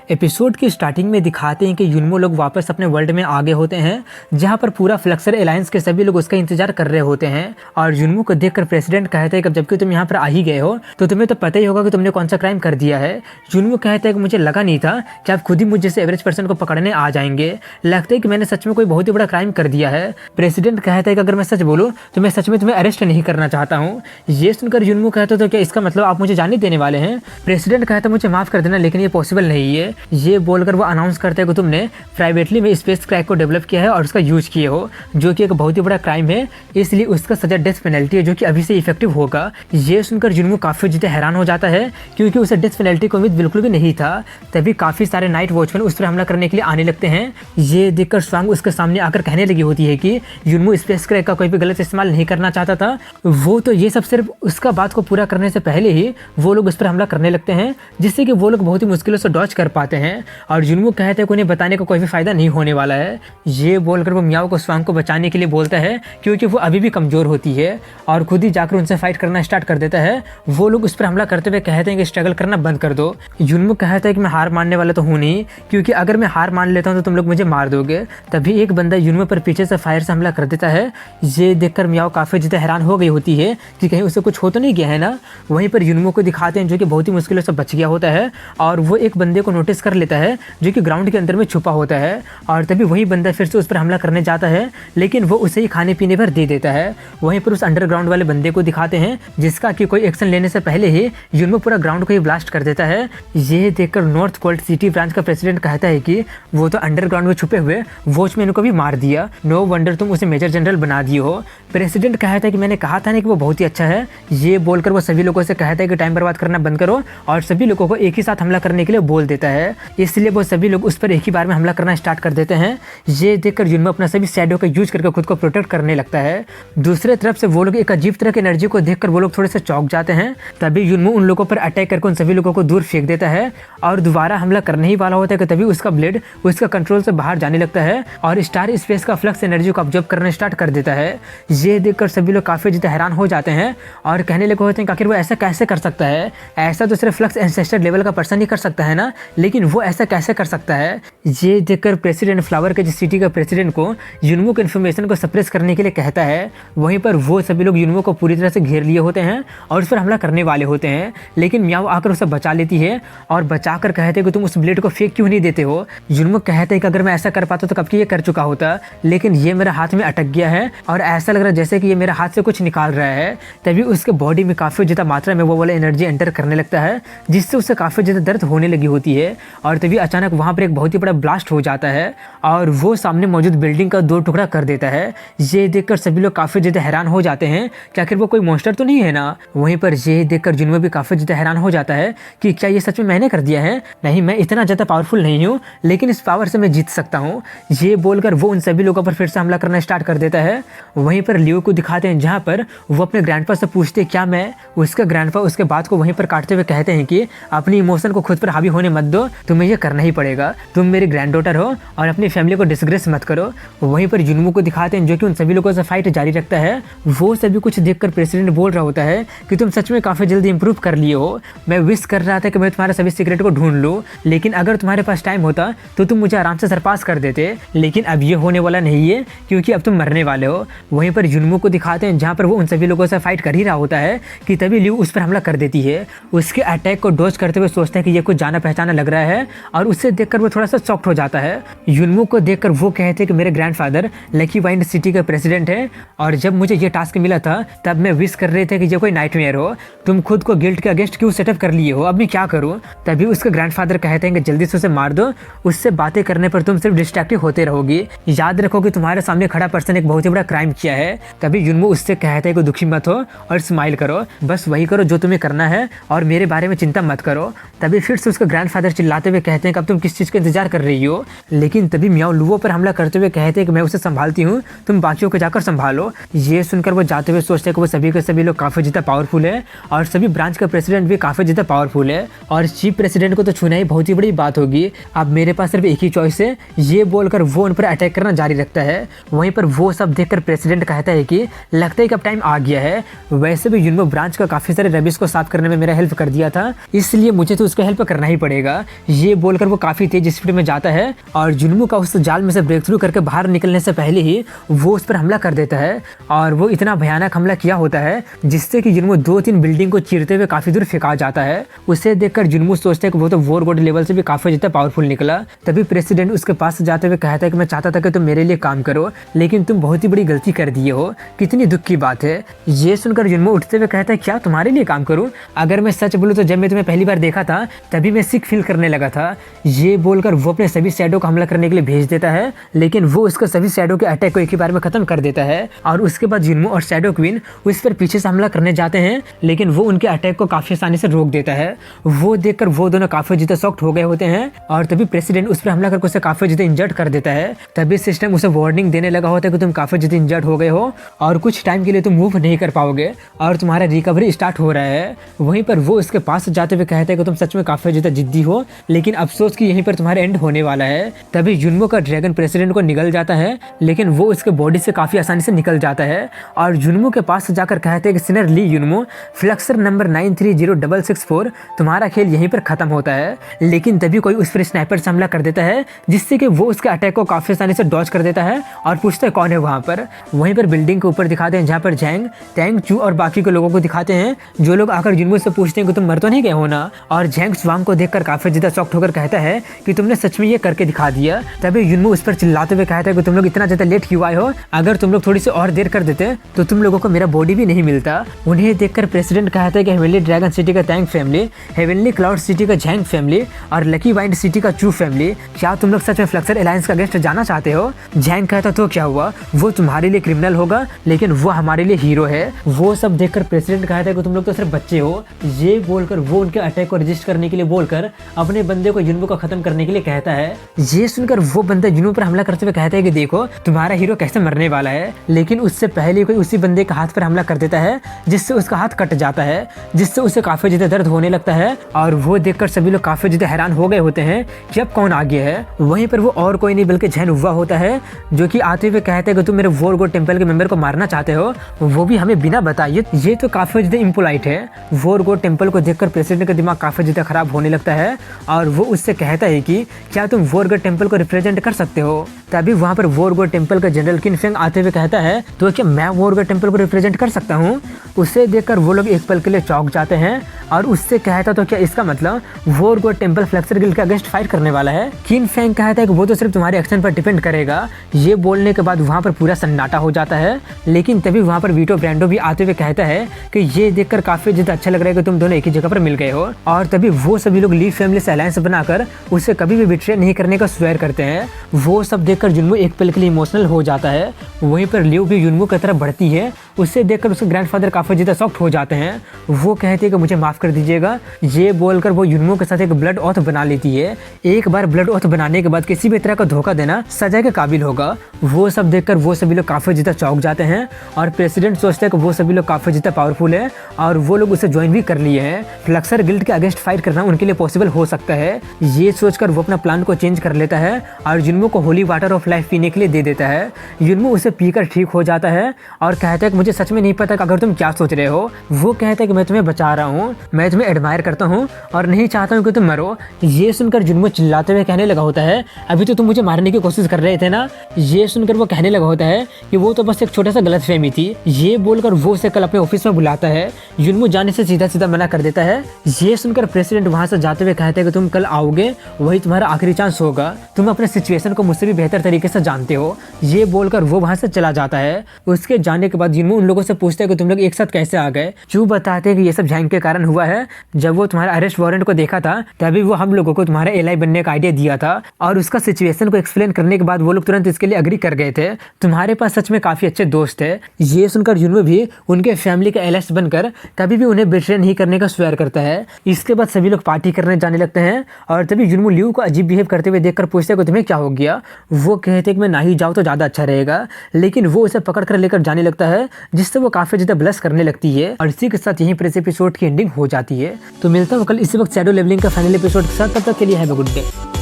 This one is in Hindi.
एपिसोड की स्टार्टिंग में दिखाते हैं कि युनमो लोग वापस अपने वर्ल्ड में आगे होते हैं, जहां पर पूरा फ्लक्सर अलायंस के सभी लोग उसका इंतजार कर रहे होते हैं। और युनमो को देखकर प्रेसिडेंट कहता है कि जबकि तुम यहाँ पर आ ही गए हो तो तुम्हें तो पता ही होगा कि तुमने कौन सा क्राइम कर दिया है। युनमो कहता है कि मुझे लगा नहीं था कि आप खुद ही मुझ जैसे एवरेज पर्सन को पकड़ने आ जाएंगे, लगता है कि मैंने सच में कोई बहुत ही बड़ा क्राइम कर दिया है। प्रेसिडेंट कहता है कि अगर मैं सच बोलूँ तो मैं सच में तुम्हें अरेस्ट नहीं करना चाहता हूँ। ये सुनकर युनमो कहता है तो क्या इसका मतलब आप मुझे जाने देने वाले हैं? प्रेसिडेंट कहता है मुझे माफ कर देना लेकिन ये पॉसिबल नहीं है। ये बोलकर वो अनाउंस करते हैं कि तुमने प्राइवेटली में स्पेस क्रैक को डेवलप किया है और उसका यूज किए हो, जो कि एक बहुत ही बड़ा क्राइम है, इसलिए उसका सजा डेथ पेनल्टी है जो कि अभी से इफेक्टिव होगा। ये सुनकर युनमो काफी ज्यादा हैरान हो जाता है क्योंकि उसे डेथ पेनल्टी को उम्मीद बिल्कुल भी नहीं था। तभी काफी सारे नाइट वॉचमैन उस पर हमला करने के लिए आने लगते हैं। ये देखकर स्वांग उसके सामने आकर कहने लगी होती है कि युनमो स्पेस क्रैक का कोई भी गलत इस्तेमाल नहीं करना चाहता था, वो तो ये सब सिर्फ उसका बात को पूरा करने से पहले ही वो लोग उस पर हमला करने लगते हैं, जिससे कि वो लोग बहुत ही मुश्किलों से डॉज कर पाते हैं। और युनमो कहते हैं कि उन्हें बताने का कोई भी फायदा नहीं होने वाला है। ये बोलकर वो मियाओ को स्वांग को बचाने के लिए बोलता है क्योंकि वो अभी भी कमजोर होती है और खुद ही जाकर उनसे फाइट करना स्टार्ट कर देता है। वो लोग उस पर हमला करते हुए कहते हैं कि स्ट्रगल करना बंद कर दो। युनमो कहता है कि मैं हार मानने वाला तो हूँ नहीं, क्योंकि अगर मैं हार मान लेता हूँ तो तुम लोग मुझे मार दोगे। तभी एक बंदा युनमो पर पीछे से फायर से हमला कर देता है। ये देखकर मियाओ काफी ज्यादा हैरान हो गई होती है कि कहीं उसे कुछ हो तो नहीं गया है ना। वहीं पर युनमो को दिखाते हैं जो कि बहुत ही मुश्किलों से बच गया होता है और वो एक बंदे को नोटिस कर लेता है जो कि ग्राउंड के अंदर में छुपा होता है। और तभी वही बंदा फिर से उस पर हमला करने जाता है, लेकिन वो उसे ही खाने पीने पर दे देता है। वहीं पर उस अंडरग्राउंड वाले बंदे को दिखाते हैं जिसका कि कोई एक्शन लेने से पहले ही युनमो पूरा ग्राउंड को ही ब्लास्ट कर देता है। ये देखकर नॉर्थ कोल्ड सिटी ब्रांच का प्रेसिडेंट कहता है कि वो तो अंडरग्राउंड में छुपे हुए वॉचमैन को भी मार दिया, नो वंडर तुम उसे मेजर जनरल बना दिए हो। प्रेसिडेंट कहता है कि मैंने कहा था ना कि वो बहुत ही अच्छा है। ये बोलकर वो सभी लोगों से कहता है कि टाइम बर्बाद करना बंद करो और सभी लोगों को एक ही साथ हमला करने के लिए बोल देता है। इसलिए वो सभी लोग उस पर एक ही बार में हमला करना स्टार्ट कर देते हैं। ये देखकर युनमो अपना सभी शैडो का यूज करके खुद को प्रोटेक्ट करने लगता है। दूसरे तरफ से वो लोग एक अजीब तरह की एनर्जी को देखकर वो लोग थोड़े से चौंक जाते हैं। तभी युनमो उन लोगों पर अटैक करके उन सभी लोगों को दूर फेंक देता है और दोबारा हमला करने ही वाला होता है कि तभी उसका ब्लेड उसका कंट्रोल से बाहर जाने लगता है और स्टार स्पेस का फ्लक्स एनर्जी को ऑब्जर्व करना स्टार्ट कर देता है। ये देखकर सभी लोग काफी ज्यादा हैरान हो जाते हैं और कहने लगे होते हैं कि आखिर वो ऐसा कैसे कर सकता है, ऐसा तो सिर्फ फ्लक्स एंसेस्टर लेवल का पर्सन ही कर सकता है ना, लेकिन वो ऐसा कैसे कर सकता है। ये देखकर प्रेसिडेंट फ्लावर के जिस सिटी का प्रेसिडेंट को युनमो के इन्फॉर्मेशन को सप्रेस करने के लिए कहता है। वहीं पर वो सभी लोग युनमो को पूरी तरह से घेर लिए होते हैं और उस पर हमला करने वाले होते हैं, लेकिन मियाओ आकर उसे बचा लेती है और बचाकर कहते हैं कि तुम उस ब्लेड को फेंक क्यों नहीं देते हो। युनमो कहते हैं कि अगर मैं ऐसा कर पाता तो कब की ये कर चुका होता, लेकिन ये मेरा हाथ में अटक गया है और ऐसा लग रहा है जैसे कि ये मेरे हाथ से कुछ निकाल रहा है। तभी उसके बॉडी में काफी ज्यादा मात्रा में वो वाला एनर्जी एंटर करने लगता है, जिससे उसे काफी ज्यादा दर्द होने लगी होती है। और तभी अचानक वहां पर एक बहुत ही बड़ा ब्लास्ट हो जाता है और वो सामने मौजूद बिल्डिंग का 2 टुकड़ा कर देता है। ये देखकर सभी लोग काफी ज्यादा हैरान हो जाते हैं कि आखिर वो कोई मॉन्स्टर तो नहीं है ना। वहीं पर ये देखकर युनमो भी काफी ज्यादा हैरान हो जाता है कि क्या ये सच में मैंने कर दिया है? नहीं, मैं इतना ज्यादा पावरफुल नहीं हूँ, लेकिन इस पावर से मैं जीत सकता हूँ। ये बोलकर वो उन सभी लोगों पर फिर से हमला करना स्टार्ट कर देता है। वहीं पर लियो को दिखाते हैं जहाँ पर वो अपने ग्रैंडपा से पूछते क्या मैं, उसका ग्रैंडपा उसके बात को वहीं पर काटते हुए कहते हैं कि अपनी इमोशन को खुद पर हावी होने मत दो, तुम्हें ये करना ही पड़ेगा, तुम मेरी ग्रैंड डॉटर हो और अपनी फैमिली को डिसग्रेस मत करो। वहीं पर युनमो को दिखाते हैं जो कि उन सभी लोगों से फाइट जारी रखता है। वो सभी कुछ देखकर प्रेसिडेंट बोल रहा होता है कि तुम सच में काफी जल्दी इंप्रूव कर लिए हो। मैं विश कर रहा था कि मैं तुम्हारे सभी सीक्रेट को ढूंढ लूं, लेकिन अगर तुम्हारे पास टाइम होता तो तुम मुझे आराम से सरपास कर देते, लेकिन अब ये होने वाला नहीं है क्योंकि अब तुम मरने वाले हो। वहीं पर युनमो को दिखाते हैं जहाँ पर वो उन सभी लोगों से फाइट कर ही रहा होता है कि तभी लियो उस पर हमला कर देती है। उसके अटैक को डॉज करते हुए सोचते हैं कि ये कुछ जाना पहचाना लग रहा है और उससे देखकर वो थोड़ा सा शॉक्ड हो जाता है। युनमो को देखकर वो कहते हैं कि मेरे ग्रैंडफादर लकी वाइंड सिटी के प्रेसिडेंट है और जब मुझे ये टास्क मिला था तब मैं विश कर रहे थे कि ये कोई नाइटमेयर हो, तुम खुद को गिल्ट के अगेंस्ट क्यों सेटअप कर लिए हो, अब मैं क्या करूं। तभी उसके ग्रैंडफादर कहते हैं कि जल्दी से उसे मार दो, उससे बातें करने पर तुम सिर्फ डिस्ट्रैक्टिव होते रहोगी, याद रखो कि तुम्हारे सामने खड़ा पर्सन एक बहुत ही बड़ा क्राइम किया है। तभी युनमो उससे कहते हैं कि दुखी मत हो और स्माइल करो, बस वही करो जो तुम्हें करना है और मेरे बारे में चिंता मत करो। तभी फिर से उसका ग्रैंडफादर चिल्लाते हुए कहते हैं कि अब तुम किस चीज का इंतजार कर रही हो, लेकिन तभी मियाओ लुओ पर हमला करते हुए कहते हैं कि मैं उसे संभालती हूँ, तुम बाकियों को जाकर संभालो। ये सुनकर वो जाते हुए सोचते हैं कि वो सभी के सभी लोग काफी ज्यादा पावरफुल है और सभी ब्रांच का प्रेसिडेंट भी काफी ज्यादा पावरफुल है और चीफ प्रेसिडेंट को तो छूना ही बहुत ही बड़ी बात होगी। अब मेरे पास सिर्फ एक ही चॉइस है, ये बोलकर वो उन पर अटैक करना जारी रखता है। वहीं पर वो सब देखकर प्रेसिडेंट कहता है कि लगता है कि अब टाइम आ गया है। वैसे भी युनमो ब्रांच का काफी सारे रबिश को साफ करने में मेरा हेल्प कर दिया था, इसलिए मुझे तो उसका हेल्प करना ही पड़ेगा। ये बोलकर वो काफ़ी तेज स्पीड में जाता है और जुनमू का उस जाल में से ब्रेक थ्रू करके बाहर निकलने से पहले ही वो उस पर हमला कर देता है और वो इतना भयानक हमला किया होता है जिससे कि जुनमू 2-3 बिल्डिंग को चीरते हुए काफ़ी दूर फेंका जाता है। उसे देखकर जुनमू सोचता है कि वो तो वॉर गॉड लेवल से भी काफ़ी ज़्यादा पावरफुल निकला। तभी प्रेसिडेंट उसके पास जाते हुए कहता है कि मैं चाहता था कि तुम मेरे लिए काम करो, लेकिन तुम बहुत ही बड़ी गलती कर दिए हो, कितनी दुख की बात है। ये सुनकर जुनमू उठते हुए कहता है क्या तुम्हारे लिए काम करूं? अगर मैं सच बोलूं तो जब मैं तुम्हें पहली बार देखा था तभी मैं सिक फील करने लगा था। ये बोलकर वो अपने सभी शैडो को हमला करने के लिए भेज देता है, लेकिन वो उसको सभी शैडो के अटैक को एक ही बार में खत्म कर देता है और उसके बाद जुनमू और शैडो क्वीन उस पर पीछे से हमला करने जाते हैं, लेकिन वो उनके अटैक को काफी आसानी से रोक देता है। वो देखकर वो दोनों काफी ज्यादा शॉक्ड हो गए होते हैं और तभी प्रेसिडेंट उस पर हमला करके उसे काफी ज्यादा इंजर्ड कर देता है। तभी सिस्टम उसे वार्निंग देने लगा होता है कि तुम काफी ज्यादा इंजर्ड हो गए हो और कुछ टाइम के लिए तुम मूव नहीं कर पाओगे और तुम्हारा रिकवरी स्टार्ट हो रहा है। वहीं पर वो उसके पास जाते हुए कहते हैं कि तुम सच में काफी ज्यादा जिद्दी हो, लेकिन अफसोस कि यहीं पर तुम्हारा एंड होने वाला है। तभी जुनमू का ड्रैगन प्रेसिडेंट को निगल जाता है, लेकिन वो उसके बॉडी से काफी आसानी से निकल जाता है और जुनमू के पास जाकर कहते हैं कि सिनर ली जुनमू, फ्लक्सर नंबर 930664 तुम्हारा खेल यहीं पर खत्म होता है। लेकिन तभी कोई उस पर स्नाइपर से हमला कर देता है जिससे कि वो उसके अटैक को काफी आसानी से डॉज कर देता है और पूछता है कौन है वहां पर। वहीं पर बिल्डिंग के ऊपर दिखाते हैं जहाँ पर जैंग, टैंग, चू और बाकी के लोगों को दिखाते हैं, जो लोग आकर जुनमू से पूछते हैं कि तुम मर तो नहीं गए हो ना। और जैंग स्वांग को देखकर काफी ज्यादा शॉक्ड होकर कहता है कि तुमने सच में ये करके दिखा दिया। तभी जुनमू उस पर चिल्लाते हुए कहता है कि तुम लोग इतना ज्यादा लेट क्यों आए हो, अगर तुम लोग थोड़ी सी और देर कर देते तो तुम लोगों को मेरा बॉडी भी नहीं मिलता। उन्हें देखकर प्रेसिडेंट कहता है कि हेवनली ड्रैगन सिटी का Tang family, heavenly cloud city का जैंग फैमिली और लकी वाइंड सिटी का चू फैमिली, क्या तुम लोग सच में फ्लक्सर एलायंस का गेस्ट जाना चाहते हो? जैंग कहता तो क्या हुआ, वो तुम्हारे लिए क्रिमिनल होगा लेकिन वो हमारे लिए हीरो है। वो सब देखकर प्रेसिडेंट कहता है कि तुम लोग तो सिर्फ बच्चे हो। ये बोलकर वो उनके अटैक को रजिस्ट करने के लिए बोलकर अपने बंदे को जुनमू को खत्म करने के लिए कहता है। ये सुनकर वो बंदा जुनमू पर हमला करते हुए कहता है कि देखो तुम्हारा हीरो कैसे मरने वाला है, लेकिन उससे पहले कोई उसी बंदे के हाथ पर हमला कर देता है जिससे उसका हाथ कट जाता है, जिससे उसे काफी ज्यादा दर्द होने लगता है और वो देखकर सभी लोग काफी ज्यादा हैरान हो गए होते हैं कि अब कौन आगे है। वहीं पर वो और कोई नहीं बल्कि झैन हुआ होता है, जो कि आते हुए कहते हैं कि तुम मेरे वॉर गॉड टेंपल के मेंबर को मारना चाहते हो, वो भी हमें बिना बताए। ये तो काफी ज्यादा इम्पोलाइट है। वॉर गॉड टेंपल को देखकर प्रेसिडेंट का दिमाग काफी ज्यादा खराब होने लगता है और वो उससे कहता है कि क्या तुम वॉर गॉड टेंपल को रिप्रेजेंट कर सकते हो। तभी वहाँ पर वॉर गॉड टेंपल का जनरल किन फेंग आते हुए कहता है तो क्या मैं वॉर गॉड टेंपल को रिप्रेजेंट कर सकता हूँ। उसे देखकर वो लोग एक पल के लिए चौंक जाते हैं और उससे कहता तो क्या इसका मतलब war God temple flexor guild के अगेंस्ट फाइट करने वाला है। किन फेंग कहता है कि वो तो सिर्फ तुम्हारे एक्शन पर डिपेंड करेगा। ये बोलने के बाद वहाँ पर पूरा सन्नाटा हो जाता है, लेकिन तभी वहाँ पर वीटो ब्रांडो भी आते हुए कहता है कि ये देखकर काफी ज्यादा अच्छा लग रहा है कि तुम दोनों एक ही जगह पर मिल गए हो। और तभी वो सभी लोग ली फैमिली से अलायंस बनाकर उसे कभी भी बिट्रे नहीं करने का स्वेयर करते हैं। वो सब देखकर जुनमू एक पल के लिए इमोशनल हो जाता है। वहीं पर लियो भी जुनमू की तरफ बढ़ती है, उससे देखकर उसके ग्रैंडफादर काफी ज्यादा शॉक्ड हो जाते हैं। वो कहते हैं कि मुझे माफ कर दीजिएगा। ये बोलकर वो जुनमू के साथ एक ब्लड ऑथ बना लेती है। एक बार ब्लड ऑथ बनाने के बाद किसी भी तरह का धोखा देना सजा के काबिल होगा। वो सब देखकर वो सभी लोग काफी ज्यादा चौंक जाते हैं और प्रेसिडेंट सोचते हैं कि वो सभी लोग काफी ज्यादा पावरफुल है और वो लोग उसे ज्वाइन भी कर लिए हैं। फ्लक्सर गिल्ड के अगेंस्ट फाइट करना उनके लिए पॉसिबल हो सकता है। ये सोचकर वो अपना प्लान को चेंज कर लेता है और जुनमू को होली वाटर ऑफ लाइफ पीने के लिए दे देता है। जुनमू उसे पीकर ठीक हो जाता है और कहता है कि मुझे सच में नहीं पता कि अगर तुम क्या सोच रहे हो। वो कहता है कि मैं तुम्हें बचा रहा हूँ, मैं तुम्हें एडमायर करता हूँ और नहीं चाहता हूँ कि तुम मरो। ये सुनकर जुनमू चिल्लाते हुए कहने लगा होता है अभी तो तुम मुझे मारने की कोशिश कर रहे थे ना। ये सुनकर वो कहने लगा होता है कि वो तो बस एक छोटा सा गलतफहमी थी। ये बोलकर वो उसे कल अपने ऑफिस में बुलाता है। जुनमू जाने से सीधा सीधा मना कर देता है। ये सुनकर प्रेसिडेंट वहां से जाते हुए कहते हैं कि तुम कल आओगे, वही तुम्हारा आखिरी चांस होगा, तुम अपने सिचुएशन को मुझसे भी बेहतर तरीके से जानते हो। ये बोलकर वो वहां से चला जाता है। उसके जाने के बाद जुनमू उन लोगों से पूछता है कि तुम लोग एक साथ कैसे आ गए। चू बताते हैं कि ये सब जैंग के कारण हुआ है। जब वो तुम्हारा अरेस्ट वारंट को देखा था तभी वो हम लोगों को तुम्हारे एलाई बनने का आइडिया दिया था और उसका सिचुएशन को एक्सप्लेन करने के बाद वो लोग तुरंत इसके लिए अग्री कर गए थे। तुम्हारे पास सच में काफी अच्छे दोस्त है। ये सुनकर जुनमू भी उनके फैमिली का एलाइस बनकर कभी भी उन्हें बिट्रे नहीं करने का स्वेयर करता है। इसके बाद सभी लोग पार्टी करने जाने लगते हैं और तभी जुनमू लियू को अजीब बिहेव करते हुए देखकर पूछते हैं कि तुम्हें क्या हो गया। वो कहते हैं कि मैं ना ही जाऊँ तो ज़्यादा अच्छा रहेगा, लेकिन वो उसे पकड़ कर लेकर जाने लगता है जिससे वो काफी ज़्यादा ब्लश करने लगती है। और इसी के साथ यहीं पर इस एपिसोड की एंडिंग हो जाती है। तो मिलता हूँ कल इसी वक्त शैडो लेवलिंग का फाइनल एपिसोड के साथ। तब तक के लिए हैव अ गुड डे।